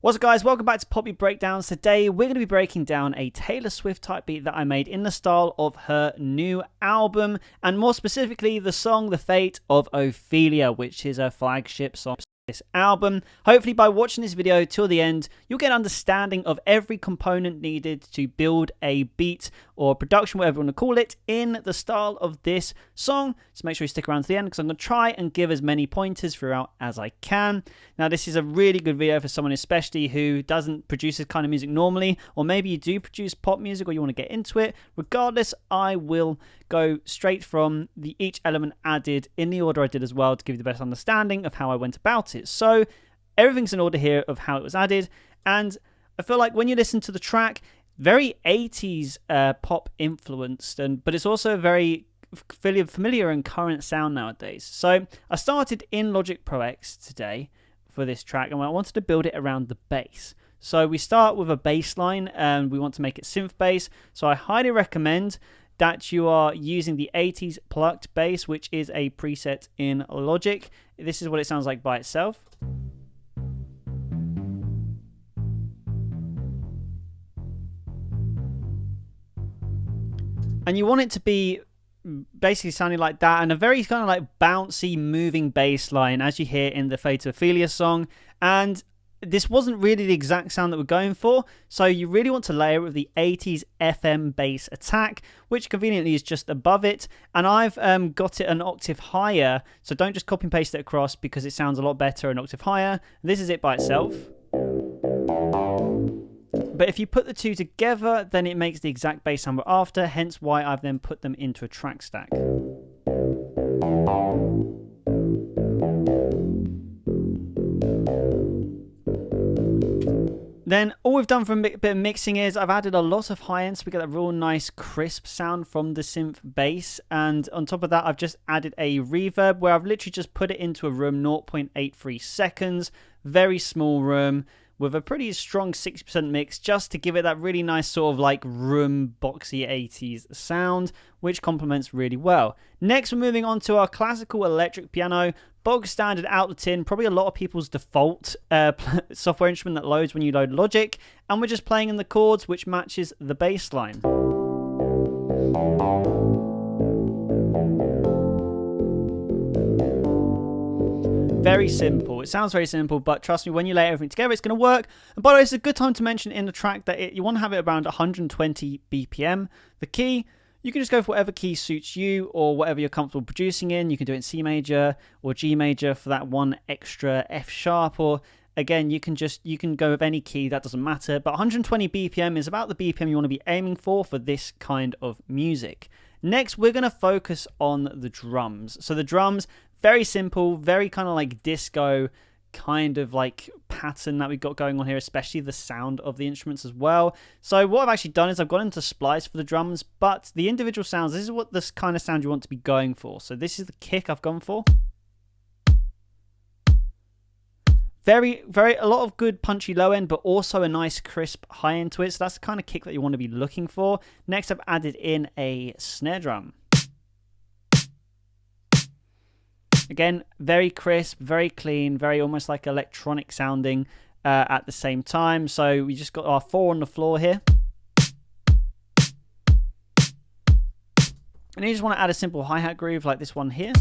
What's up guys, welcome back to Poppy Breakdowns. Today we're going to be breaking down a Taylor Swift type beat that I made in the style of her new album, and more specifically the song The Fate of Ophelia, which is her flagship song this album. Hopefully by watching this video till the end, you'll get an understanding of every component needed to build a beat or production, whatever you want to call it, in the style of this song. So make sure you stick around to the end because I'm going to try and give as many pointers throughout as I can. Now this is a really good video for someone especially who doesn't produce this kind of music normally, or maybe you do produce pop music or you want to get into it. Regardless, I will go straight from each element added in the order I did as well to give you the best understanding of how I went about it. So everything's in order here of how it was added, and I feel like when you listen to the track, very 80s pop influenced, but it's also very familiar and current sound nowadays. So I started in Logic Pro X today for this track, and I wanted to build it around the bass. So we start with a bass line and we want to make it synth bass. So I highly recommend that you are using the 80s plucked bass, which is a preset in Logic. This is what it sounds like by itself. And you want it to be basically sounding like that, and a very kind of like bouncy moving bass line as you hear in the Fate of Ophelia song. And this wasn't really the exact sound that we're going for, so you really want to layer it with the 80s FM bass attack, which conveniently is just above it, and I've got it an octave higher, so don't just copy and paste it across because it sounds a lot better an octave higher. This is it by itself. But if you put the two together, then it makes the exact bass sound we're after, hence why I've then put them into a track stack. Then all we've done for a bit of mixing is I've added a lot of high ends so we get that real nice crisp sound from the synth bass, and on top of that I've just added a reverb where I've literally just put it into a room 0.83 seconds, very small room with a pretty strong 60% mix, just to give it that really nice sort of like room boxy 80s sound, which complements really well. Next we're moving on to our classical electric piano, bog standard out the tin, probably a lot of people's default software instrument that loads when you load Logic, and we're just playing in the chords which matches the bass line. Very simple. It sounds very simple, but trust me, when you lay everything together, it's going to work. And by the way, it's a good time to mention in the track that you want to have it around 120 BPM. The key, you can just go for whatever key suits you or whatever you're comfortable producing in. You can do it in C major or G major for that one extra F sharp, or again, you can go with any key, that doesn't matter. But 120 BPM is about the BPM you want to be aiming for this kind of music. Next, we're going to focus on the drums. So the drums, very simple, very kind of like disco kind of like pattern that we've got going on here, especially the sound of the instruments as well. So what I've actually done is I've gone into splice for the drums, but the individual sounds, this is what this kind of sound you want to be going for. So this is the kick I've gone for. A lot of good punchy low end, but also a nice crisp high end to it. So that's the kind of kick that you want to be looking for. Next, I've added in a snare drum. Again, very crisp, very clean, very almost like electronic sounding at the same time. So we just got our 4 on the floor here. And you just want to add a simple hi-hat groove like this one here.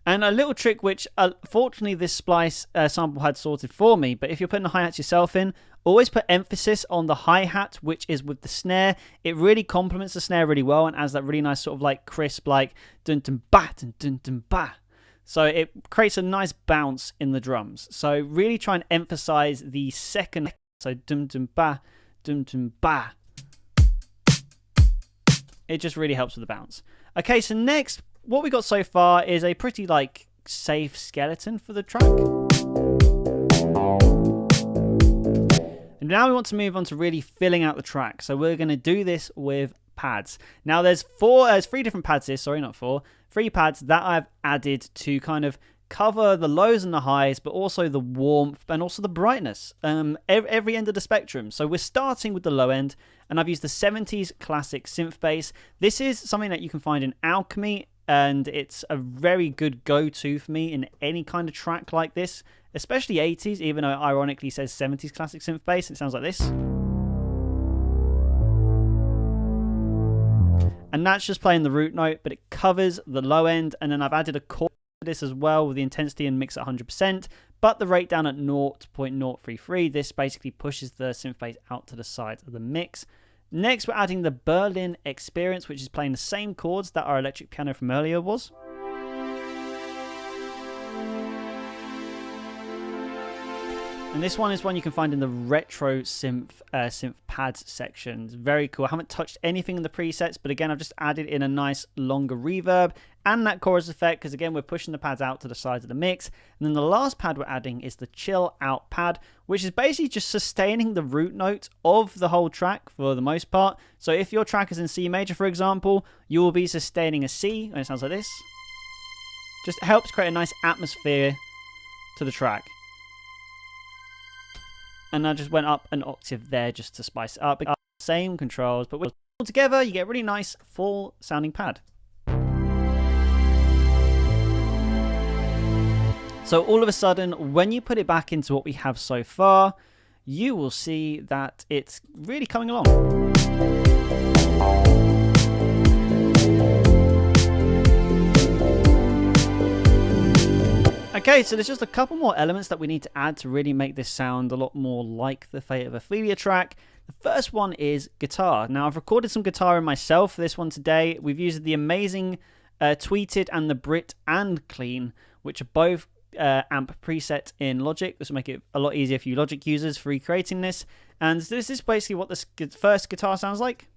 And a little trick which, fortunately, this splice sample had sorted for me, but if you're putting the hi-hats yourself in, always put emphasis on the hi-hat, which is with the snare. It really complements the snare really well and adds that really nice sort of like crisp, like dun-dun-ba, dun-dun-dun-ba. So it creates a nice bounce in the drums. So really try and emphasize the second, so dun-dun-ba, dun-dun-ba. It just really helps with the bounce. Okay, so next, what we got so far is a pretty like safe skeleton for the track. And now we want to move on to really filling out the track. So we're going to do this with pads. Now there's 3 different pads here, sorry, not 4. 3 pads that I've added to kind of cover the lows and the highs, but also the warmth and also the brightness, every end of the spectrum. So we're starting with the low end, and I've used the 70s classic synth bass. This is something that you can find in Alchemy and it's a very good go-to for me in any kind of track like this, especially 80s, even though it ironically says 70s classic synth bass. It sounds like this. And that's just playing the root note, but it covers the low end, and then I've added a chord to this as well with the intensity and mix at 100%, but the rate down at 0.033. This basically pushes the synth bass out to the side of the mix. Next, we're adding the Berlin Experience, which is playing the same chords that our electric piano from earlier was. And this one is one you can find in the retro synth pads section. It's very cool. I haven't touched anything in the presets, but again, I've just added in a nice longer reverb and that chorus effect, because again, we're pushing the pads out to the sides of the mix. And then the last pad we're adding is the Chill Out pad, which is basically just sustaining the root note of the whole track for the most part. So if your track is in C major, for example, you will be sustaining a C, and it sounds like this. Just helps create a nice atmosphere to the track. And I just went up an octave there just to spice it up. Same controls, but all together, you get a really nice full sounding pad. So all of a sudden, when you put it back into what we have so far, you will see that it's really coming along. Okay, so there's just a couple more elements that we need to add to really make this sound a lot more like the Fate of Ophelia track. The first one is guitar. Now, I've recorded some guitar in myself for this one today. We've used the amazing Tweeted and the Brit and Clean, which are both amp preset in Logic. This will make it a lot easier for you Logic users for recreating this. And this is basically what this first guitar sounds like.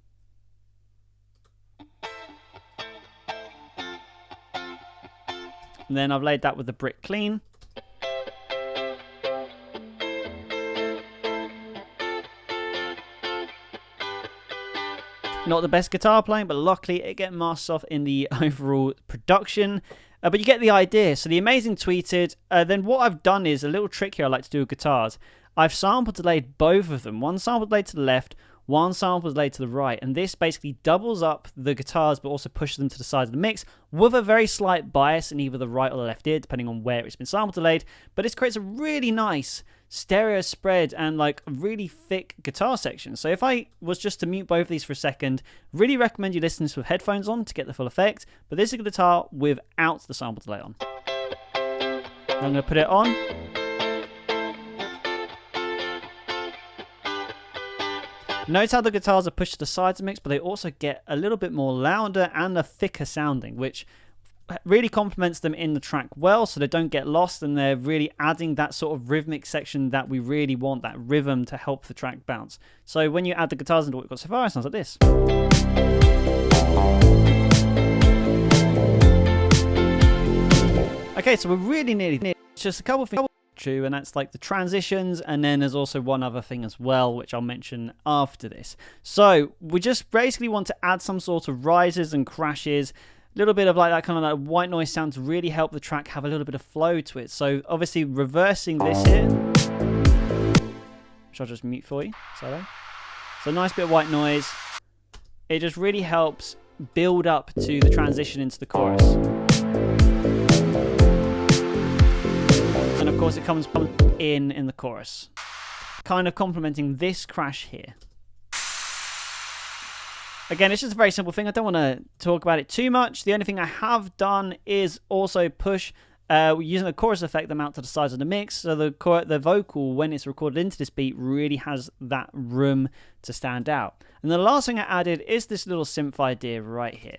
And then I've laid that with the Brit Clean. Not the best guitar playing, but luckily it gets masked off in the overall production. But you get the idea. So the amazing Tweeted. Then what I've done is a little trick here I like to do with guitars. I've sample delayed both of them. One sample delayed to the left, one sample delayed to the right. And this basically doubles up the guitars, but also pushes them to the sides of the mix with a very slight bias in either the right or the left ear, depending on where it's been sample delayed. But this creates a really nice stereo spread and like a really thick guitar section. So if I was just to mute both of these for a second, really recommend you listen to this with headphones on to get the full effect. But this is a guitar without the sample delay on. I'm going to put it on. Notice how the guitars are pushed to the sides of the mix, but they also get a little bit more louder and a thicker sounding, which really complements them in the track well, so they don't get lost, and they're really adding that sort of rhythmic section that we really want, that rhythm to help the track bounce. So when you add the guitars into what we've got so far, it sounds like this. Okay, so we're really nearly just a couple of things true, and that's like the transitions, and then there's also one other thing as well which I'll mention after this. So we just basically want to add some sort of rises and crashes, a little bit of like that kind of like white noise sound to really help the track have a little bit of flow to it. So obviously reversing this here, which I'll just mute for you. So a nice bit of white noise. It just really helps build up to the transition into the chorus. And of course it comes in the chorus, kind of complementing this crash here. Again, it's just a very simple thing. I don't want to talk about it too much. The only thing I have done is also push using a chorus effect them out to the sides of the mix, so the vocal, when it's recorded into this beat, really has that room to stand out. And the last thing I added is this little synth idea right here.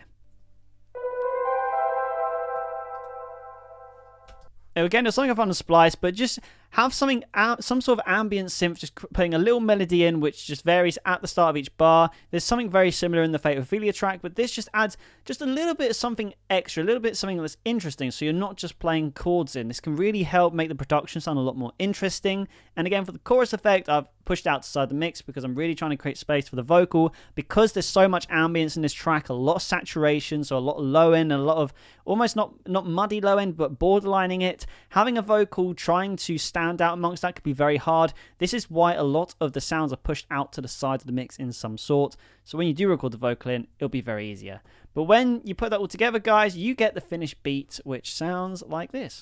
Again, there's something I found on Splice, but just have something, some sort of ambient synth, just putting a little melody in, which just varies at the start of each bar. There's something very similar in the Fate of Ophelia track, but this just adds just a little bit of something extra, a little bit of something that's interesting, so you're not just playing chords in. This can really help make the production sound a lot more interesting. And again, for the chorus effect, I've pushed out to side the mix because I'm really trying to create space for the vocal, because there's so much ambience in this track, a lot of saturation, so a lot of low end, and a lot of almost not muddy low end, but borderlining it. Having a vocal trying to stand out amongst that could be very hard. This is why a lot of the sounds are pushed out to the side of the mix in some sort. So when you do record the vocal in, it'll be very easier. But when you put that all together, guys, you get the finished beat, which sounds like this.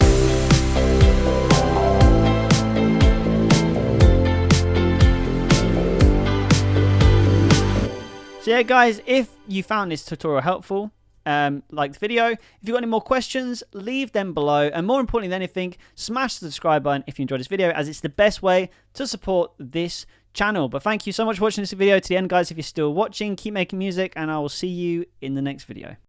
So yeah, guys, if you found this tutorial helpful, like the video, if you've got any more questions, leave them below. And more importantly than anything, smash the subscribe button if you enjoyed this video, as it's the best way to support this channel. But thank you so much for watching this video to the end, guys. If you're still watching, keep making music, and I will see you in the next video.